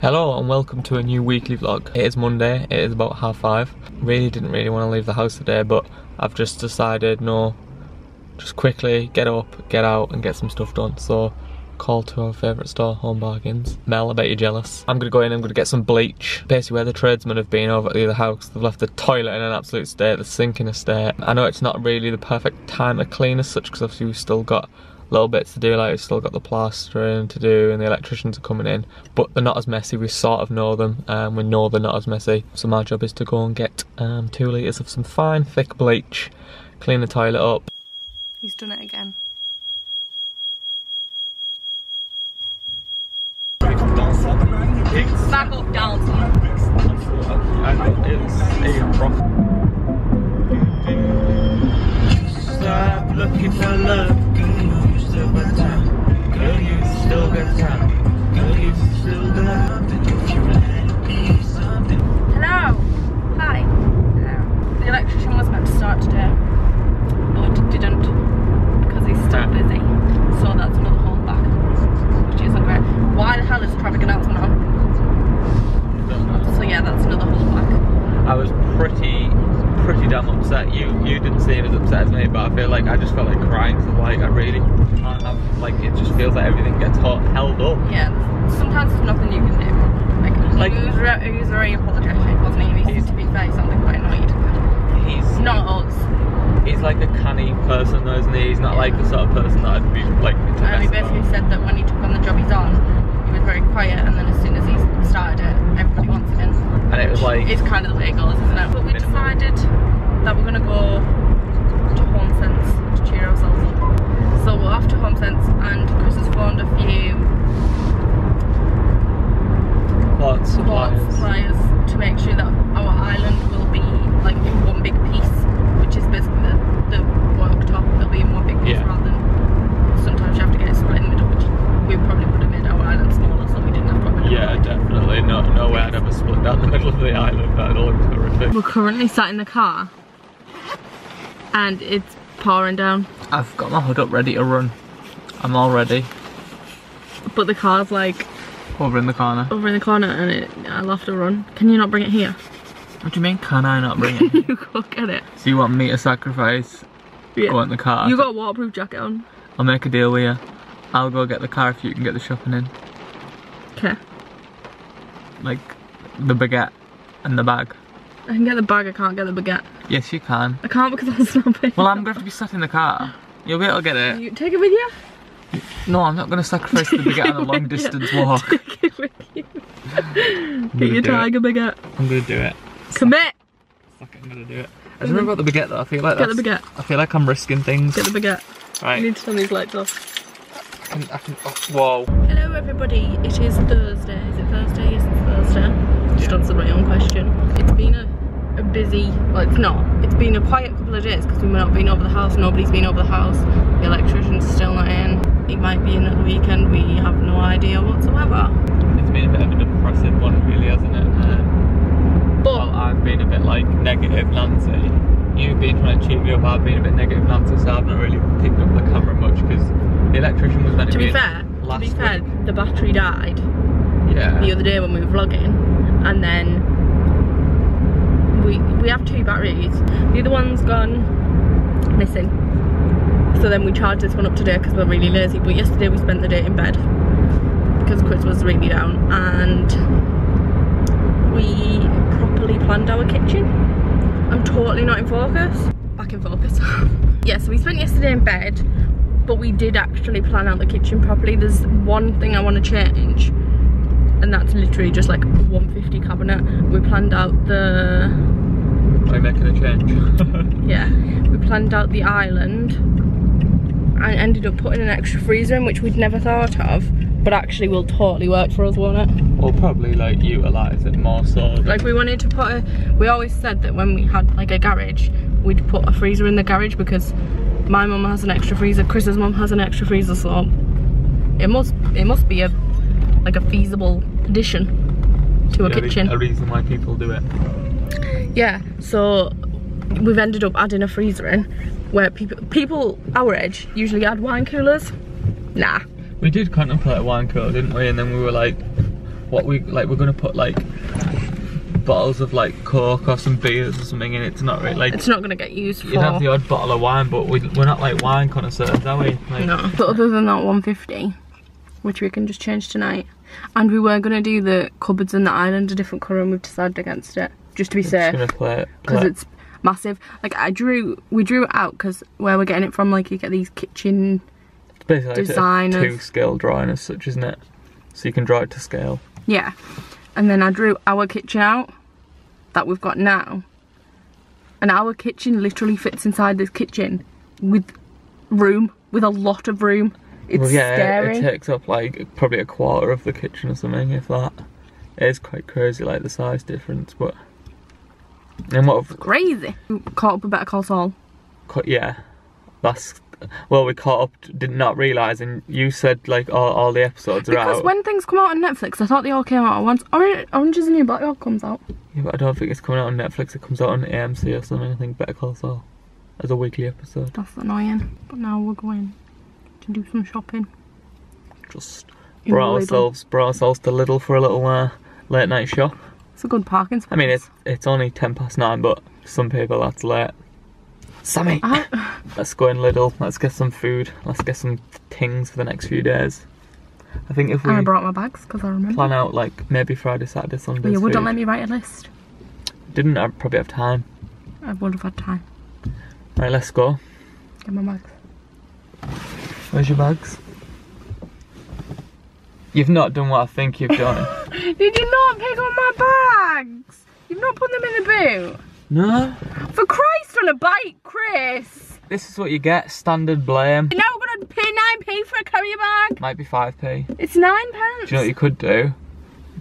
Hello and welcome to a new weekly vlog. It is Monday, it is about 5:30. Didn't really want to leave the house today, but I've just decided no, just quickly get up, get out and get some stuff done. So call to our favourite store, Home Bargains. Mel, I bet you're jealous. I'm gonna go in, I'm gonna get some bleach. Basically where the tradesmen have been over at the other house, they've left the toilet in an absolute state, the sink in a state. I know it's not really the perfect time to clean as such, because obviously we've still got little bits to do, like we've still got the plastering to do and the electricians are coming in, but they're not as messy. We sort of know them, we know they're not as messy. So my job is to go and get 2 litres of some fine thick bleach, clean the toilet up. He's done it again. Back up, Darlington. Stop looking for love. Girl, you still got time. Girl, you still got Hello. Hi. Hello. The electrician was meant to start today, but didn't because he's still busy. So that's another holdback, which isn't great. Why the hell is traffic announcement on? So yeah, that's another holdback. I was pretty damn upset. You didn't seem as upset as me, but I feel like I just felt like crying. So like I really can't have, like, it just feels like everything gets held up. Yeah, sometimes there's nothing you can do. Like he was very apologetic, wasn't he? To be fair, he sounded quite annoyed. He's not us. He's like a canny person though, isn't he? He's not like the sort of person that I'd be like to he basically said that when he took on the job he's on, he was very quiet, and then as soon as he started it, everybody wants him in. And it was like, it's kind of the way it goes, isn't it? But we decided that we're gonna go to Home Sense to cheer ourselves up. So we're off to Home Sense, and Chris has phoned a few support suppliers to make sure that our island will be like in one big piece, which is basically the worktop. It'll be in one big piece, rather than sometimes you have to get it split in the middle, which we probably would have made our island smaller, so we didn't have to. Yeah, definitely. No way I'd ever split down the middle of the island. That'd look horrific. We're currently sat in the car and it's pouring down. I've got my hood up ready to run. I'm all ready. But the car's like over in the corner. And I'll have to run. Can you not bring it here? What do you mean, can I not bring it? You go get it. So you want me to sacrifice go in the car? You got a waterproof jacket on. I'll make a deal with you. I'll go get the car if you can get the shopping in. Okay. Like the baguette and the bag. I can get the bag, I can't get the baguette. Yes, you can. I can't because I'm snapping. Well, I'm going to have to be sat in the car. You'll be able to get it. You take it with you? No, I'm not going to sacrifice the baguette on a long distance walk. Take it with you. Get your tiger baguette. I'm going to do it. Commit! Fuck it, I'm going to do it. I don't know about the baguette though. I feel like get the baguette. I feel like I'm risking things. Get the baguette. Right. You need to turn these lights off. I can, oh, whoa. Hello everybody, it is Thursday. Is it Thursday? Yes, it's Thursday. Just answered my own question. It's been a busy, well it's not. It's been a quiet couple of days because we've not been over the house. Nobody's been over the house. The electrician's still not in. It might be in at the weekend. We have no idea whatsoever. It's been a bit of a depressive one really, hasn't it? But well, I've been a bit like negative Nancy. You've been trying to cheer me up, I've been a bit negative Nancy, so I've not really picked up the camera much because the electrician was meant to be fair, the battery died the other day when we were vlogging, and then we have 2 batteries. The other one's gone missing, so then we charged this one up today because we're really lazy. But yesterday we spent the day in bed because Chris was really down, and we properly planned our kitchen. I'm totally not in focus. Back in focus. Yeah, so we spent yesterday in bed, but we did actually plan out the kitchen properly. There's one thing I want to change, and that's literally just like a 150 cabinet. We planned out the... Are you making a change? Yeah, we planned out the island and ended up putting an extra freezer in, which we'd never thought of, but actually will totally work for us, won't it? We'll probably like utilise it more so. Like we wanted to put we always said that when we had like a garage, we'd put a freezer in the garage because my mum has an extra freezer, Chris's mum has an extra freezer, so it must be a feasible addition to a kitchen. A reason why people do it. Yeah, so we've ended up adding a freezer in where people our age usually add wine coolers. Nah. We did contemplate a wine cooler, didn't we? And then we were like, what we're gonna put like bottles of like Coke or some beers or something in. It's not really like, it's not gonna get used for. You'd have the odd bottle of wine, but we're not like wine connoisseurs, are we? Like, no. But other than that 150, which we can just change tonight, and we were gonna do the cupboards in the island a different colour, and we've decided against it just to be safe. Just gonna play it because it's massive. Like we drew it out because where we're getting it from, like you get these kitchen basically designers. Like a 2-scale drawing as such, isn't it? So you can draw it to scale. Yeah. And then I drew our kitchen out that we've got now, and our kitchen literally fits inside this kitchen with a lot of room. It's well, yeah, scary. it takes up like probably a quarter of the kitchen or something, if that. It is quite crazy, like the size difference, but and what crazy. We caught up with Better Call Saul. Yeah, that's. Well, we caught up, did not realise, and you said like all the episodes are out. Because when things come out on Netflix, I thought they all came out at once. Orange is the New Black Dog comes out. Yeah, but I don't think it's coming out on Netflix, it comes out on AMC or something. I think Better Call Saul as a weekly episode. That's annoying. But now we're going to do some shopping. Just brought ourselves to Lidl for a little late night shop. It's a good parking spot. I mean, it's only 9:10, but for some people that's late. Sammy! Let's go in Lidl, let's get some food, let's get some things for the next few days. I think if we... And I brought my bags, because I remember. Plan out like maybe Friday, Saturday, Sunday. Well, you wouldn't let me write a list. Didn't I probably have time? I would have had time. Right, let's go. Get my bags. Where's your bags? You've not done what I think you've done. Did you not pick up my bags? You've not put them in the boot? No. For Christ on a bike, Chris! This is what you get, standard blame. Now we're gonna pay 9p for a carrier bag. Might be 5p. It's £9. Do you know what you could do?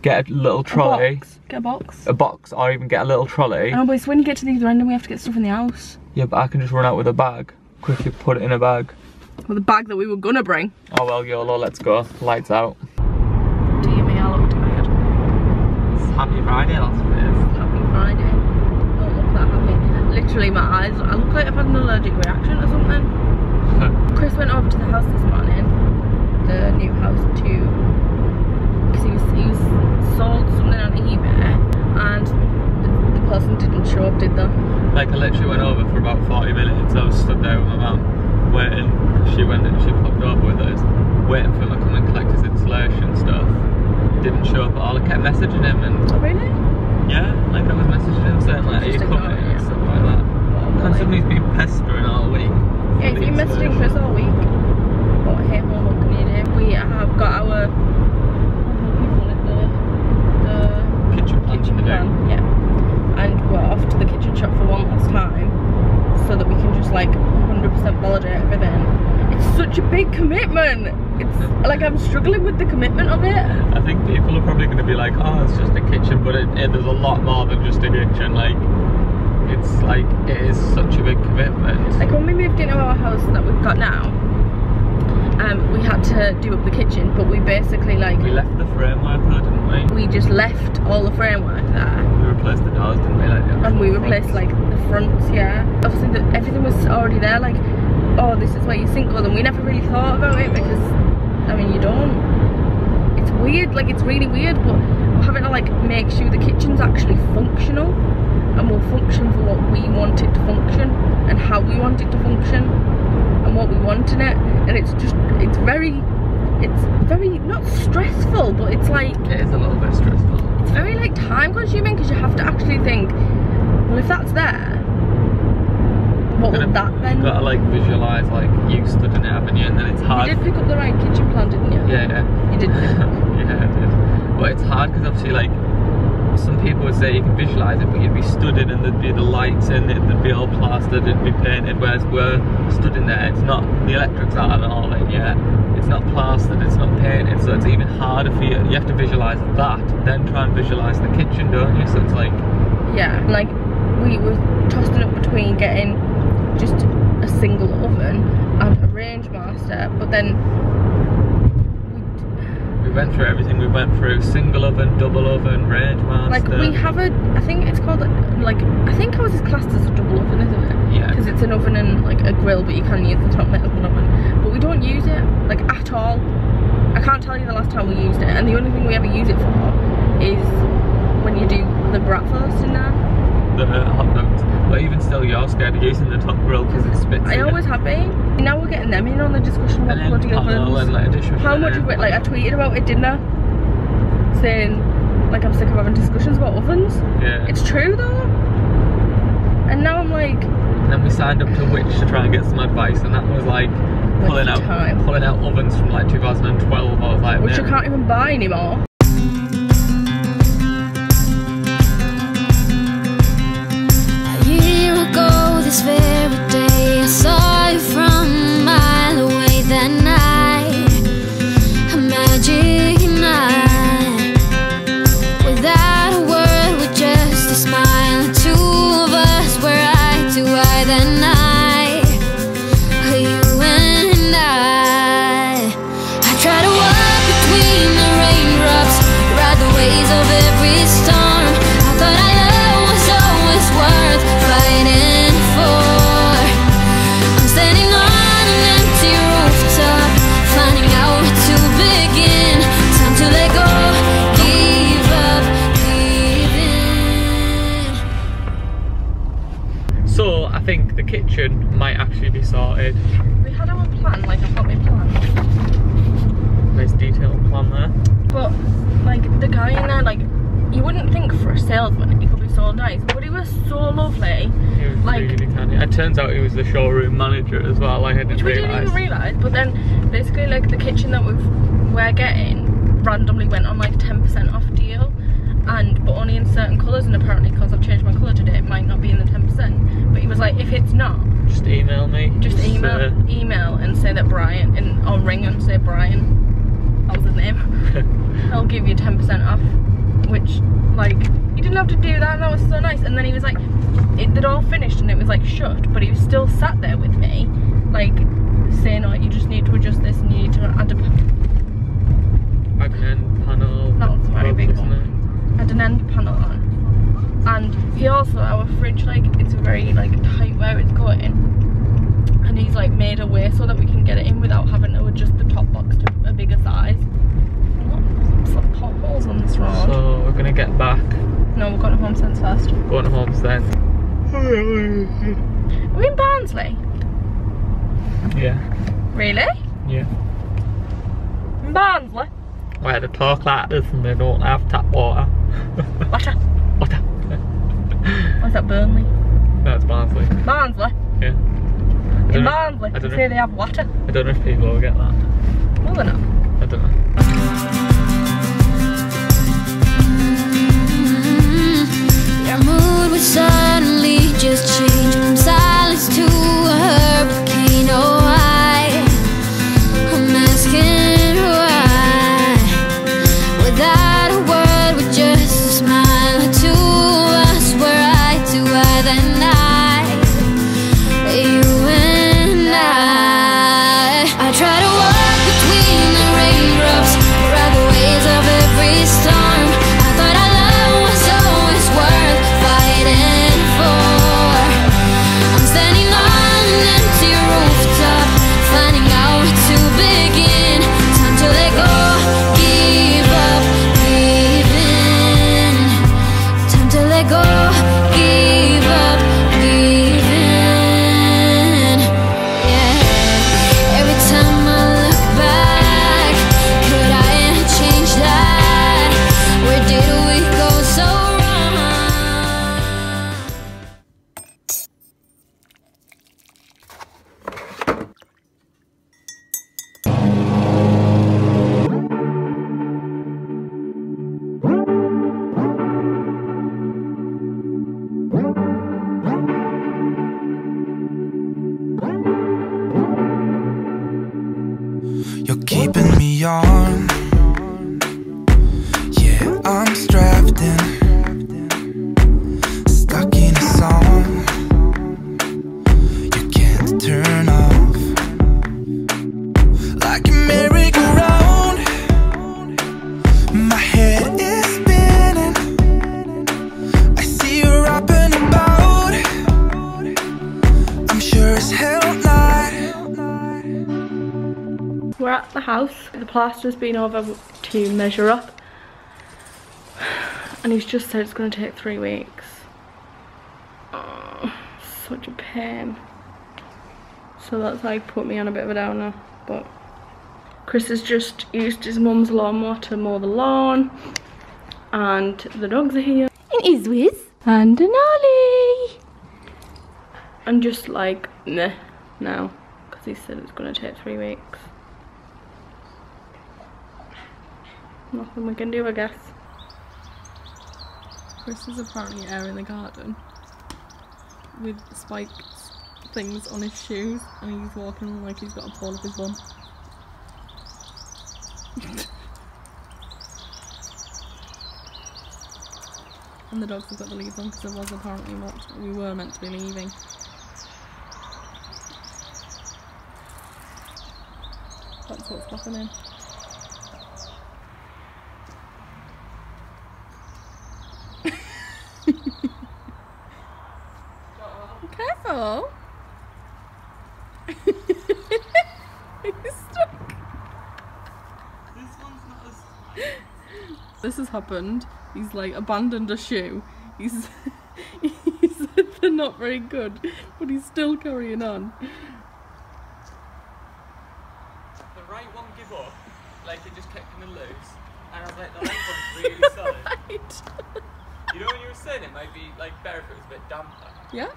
Get a little trolley. Get a box. A box, or even get a little trolley. Oh, but it's when you get to these random, we have to get stuff in the house. Yeah, but I can just run out with a bag. Quickly put it in a bag. Well, the bag that we were gonna bring. Oh well, YOLO, let's go. Lights out. Dear me, I look tired. It's Happy Friday, that's what it is. Happy Friday. Don't look that happy. Literally, my eyes, I look like I've had an allergic reaction or something. Chris went over to the house this morning, the new house, because he was sold something on eBay, and the person didn't show up, did they? Like, I literally went over for about 40 minutes. I was stood there with my mum, waiting. She went and she popped over with us, waiting for him to come and collect his installation stuff. Didn't show up at all. I kept messaging him and... Oh, really? Yeah, like I was messaging him saying like, are you coming? And stuff like that. Considering he's been pestering all week. Yeah, he's been messaging Chris all week. But hey, what can you do? We have got our... the kitchen plan. Yeah. And we're off to the kitchen shop for one last time, so that we can just like 100% validate everything. It's such a big commitment. It's like I'm struggling with the commitment of it. I think people are probably going to be like, oh, it's just a kitchen, but there's a lot more than just a kitchen. Like, it's like, it is such a big commitment. Like when we moved into our house that we've got now, we had to do up the kitchen, but we basically like... We left the framework though, didn't we? We just left all the framework there. We replaced the doors, didn't we? Like, and we replaced like the fronts, yeah. Obviously everything was already there, like, oh, this is where your sink goes, and we never really thought about it because, I mean, you don't. It's weird, like it's really weird, but we're having to like make sure the kitchen's actually functional, and will function for what we want it to function, and how we want it to function, and what we want in it. And it's just, it's very not stressful, but it's like, it is a little bit stressful. It's very like time consuming, because you have to actually think, well, if that's there, what would that then? You've got to like visualise like you stood in it, haven't you? And then it's hard. You did pick up the right kitchen plan, didn't you? Yeah. You did. Yeah, I did. But it's hard because obviously like some people would say you can visualise it, but you'd be stood in and there'd be the lights in it, there'd be all plastered, it'd be painted, whereas we're stood in there, it's not, the electrics aren't all in yet, it's not plastered, it's not painted, so it's even harder for you. You have to visualise that, then try and visualise the kitchen, don't you? So it's like... Yeah. Like, we were tossing up between getting just a single oven and a range master, but then we went through everything. We went through single oven, double oven, range master. Like we have a, I think it's called like, I think ours is classed as a double oven, isn't it? Yeah. Because it's an oven and like a grill, but you can use the top metal of an oven. But we don't use it like at all. I can't tell you the last time we used it, and the only thing we ever use it for is when you do the breakfast in there. The hot dogs. But even still, you're scared of using the top grill because it spits. I always have been. Now we're getting them in on the discussion about bloody ovens. How much of it, like I tweeted about it, didn't I? Saying, like, I'm sick of having discussions about ovens. Yeah. It's true though. And now I'm like... And then we signed up to Which to try and get some advice, and that was like pulling out ovens from like 2012. I was like, which I can't even buy anymore. This very day I saw you from a mile away that night, a magic night, without a word, with just a smile. The two of us were eye to eye that night, you and I tried to walk between the raindrops, ride the waves of every storm. I thought our love was always worth fighting. I'm standing on an empty rooftop, finding out where to begin. Time to let go, give up, give in. So I think the kitchen might actually be sorted. We had our plan, like I've got my plan. Nice detailed plan there. But like the guy in there, like you wouldn't think for a salesman he could be so nice, but he was so lovely. He was like, really canny. It turns out he was the showroom manager as well. Like I didn't realise. Which we didn't even realise. But then basically, like the kitchen that we're getting randomly went on like 10% off deal, but only in certain colours. And apparently, because I've changed my colour today, it might not be in the 10%. But he was like, if it's not, just email me. Just email and say that Brian, or ring and say Brian, that was his name. I'll give you 10% off. Which, like, he didn't have to do that, and that was so nice. And then he was like, they'd all finished and it was like shut, but he was still sat there with me, like saying, oh, you just need to adjust this and you need to add a end panel. That was a very big one. Add an end panel on. And he also, our fridge, like, it's very like tight where it's going, and he's like made a way so that we can get it in without having to adjust the top box to a bigger size. Some potholes on this road. So we're gonna get back. No, we're going to Home Sense first. Going to Home Sense. Are we in Barnsley? Yeah. Really? Yeah. In Barnsley? Where they talk like this and they don't have tap water. Water? Water. What's that, Burnley? No, it's Barnsley. Barnsley? Yeah. In Barnsley? They say they have water. I don't know if people will get that. No, they're not. I don't know. Your mood would suddenly just change from silence to a hurricane. Oh, I'm asking why. Without a word, with just a smile, the two of us were eye to eye that night, you and I try to walk between the raindrops, ride the waves of every storm. I thought our love was always worth fighting for. I'm standing on an empty rooftop, finding out where to begin. Time to let go, give up, give in. Time to let go, give up, give in. Yeah. Every time I look back, could I have changed that? Where did we go so wrong? You're keeping me on. Yeah, I'm strapped in, stuck in a song you can't turn off. Like a merry-go-round, my head is spinning. I see you rapping about, I'm sure as hell not. We're at the house. The plaster's been over to measure up. And he's just said it's going to take 3 weeks. Oh, such a pain. So that's like put me on a bit of a downer. But Chris has just used his mum's lawnmower to mow the lawn. And the dogs are here. And Izwiz. And Denali. I'm just like, meh, now. Because he said it's going to take 3 weeks. Nothing we can do, I guess. Chris is apparently airing the garden with spiked things on his shoes, and he's walking like he's got a pole up his bum. And the dogs have got the leaves on because there was apparently we were meant to be leaving. That's what's happening. Careful! He's stuck. This one's not as... This has happened. He's like abandoned a shoe. He said they're not very good, but he's still carrying on. The right one give up, like it just kept coming loose, and I was like, the left one's really solid. Right. You know when you were saying it might be like better if it was a bit damper. Yeah?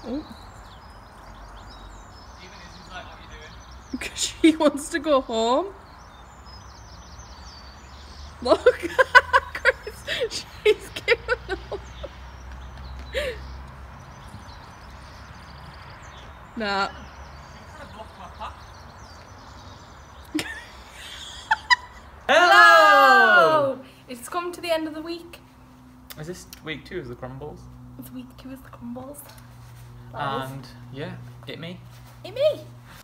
Oh. Even if he's like, what are you doing? Because she wants to go home. Look, Chris, she's giving up. Nah. You kind of blocked my path. Hello! It's come to the end of the week. Is this week 2 of the Crumbles? It's week 2 of the Crumbles. And yeah, hit me. Hey me!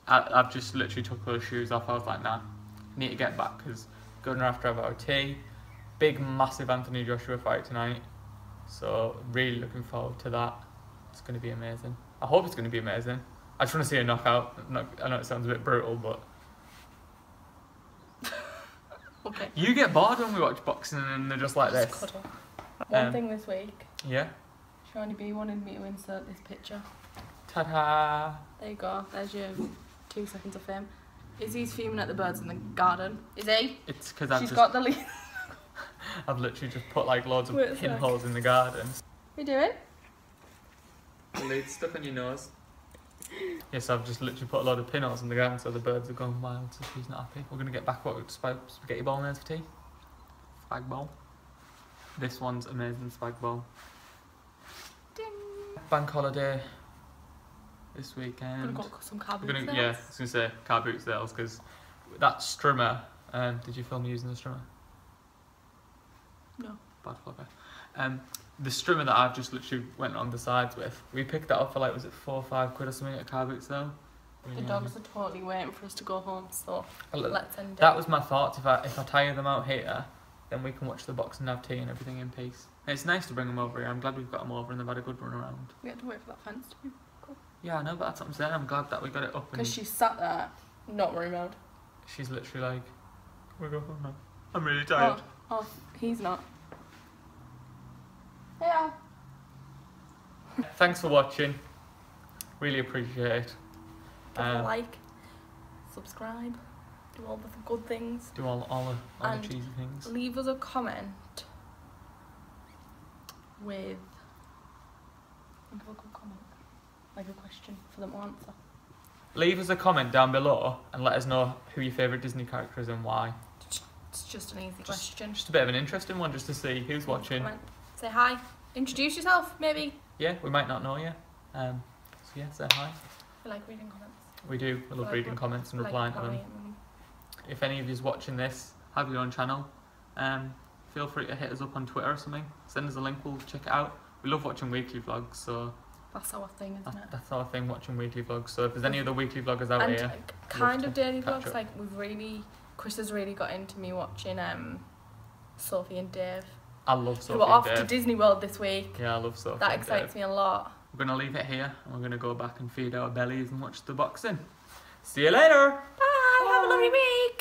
I've just literally took those shoes off. I was like, nah, need to get back because going after have our tea. Big, massive Anthony Joshua fight tonight. So really looking forward to that. It's going to be amazing. I hope it's going to be amazing. I just want to see a knockout. I know it sounds a bit brutal, but... Okay. You get bored when we watch boxing and they're just like this. Cut off. One thing this week. Yeah. Shawnee B wanted me to insert this picture. Ta-da! There you go. There's your 2 seconds of fame. Izzy's fuming at the birds in the garden. Is he? It's because She's got the leaf. I've literally just put like loads of Wait a sec. pinholes in the garden. What are you doing? The lead's stuck on your nose. Yes, I've just literally put a lot of pinholes in the garden so the birds are going wild, so she's not happy. We're going to get back what spaghetti bolognese for tea. Spag bowl. This one's amazing spag bowl. Ding. Bank holiday this weekend. I'm gonna go cut some car We're boots gonna, yeah, I was going to say car boot sales because that strimmer, did you film me using the strimmer? No. Bad flogger. The strimmer that I've just literally went on the sides with, we picked that up for like, was it 4 or 5 quid or something at a car boot sale? The dogs are totally waiting for us to go home, so let's end it. That was my thought. If I tire them out here, then we can watch the box and have tea and everything in peace. And it's nice to bring them over here. I'm glad we've got them over and they've had a good run around. We had to wait for that fence to be cool. Yeah, I know, but that's what I'm saying. I'm glad that we got it up. Because she sat there, not very mad. She's literally like, we're going home now. I'm really tired. Oh, he's not. Yeah. Thanks for watching. Really appreciate it. Give a like, subscribe, do all the good things. Do all the cheesy things. Leave us a comment with a good comment, like a question for them to answer. Leave us a comment down below and let us know who your favourite Disney character is and why. It's just an easy question. Just a bit of an interesting one just to see who's watching. Comment. Say hi. Introduce yourself, maybe. Yeah, we might not know you. So yeah, say hi. We like reading comments. We do. We love reading comments and replying to them. If any of you's watching this, have your own channel. Feel free to hit us up on Twitter or something. Send us a link, we'll check it out. We love watching weekly vlogs, so... That's our thing, isn't it? That's our thing, watching weekly vlogs. So if there's any other weekly vloggers out and here... kind of daily vlogs, like Chris has really got into me watching Sophie and Dave. I love Sophie Who are off and to Dave. Disney World this week. Yeah, I love Sophie That and excites Dave. me a lot. we're going to leave it here and we're going to go back and feed our bellies and watch the boxing. See you later. Bye. Have a lovely week.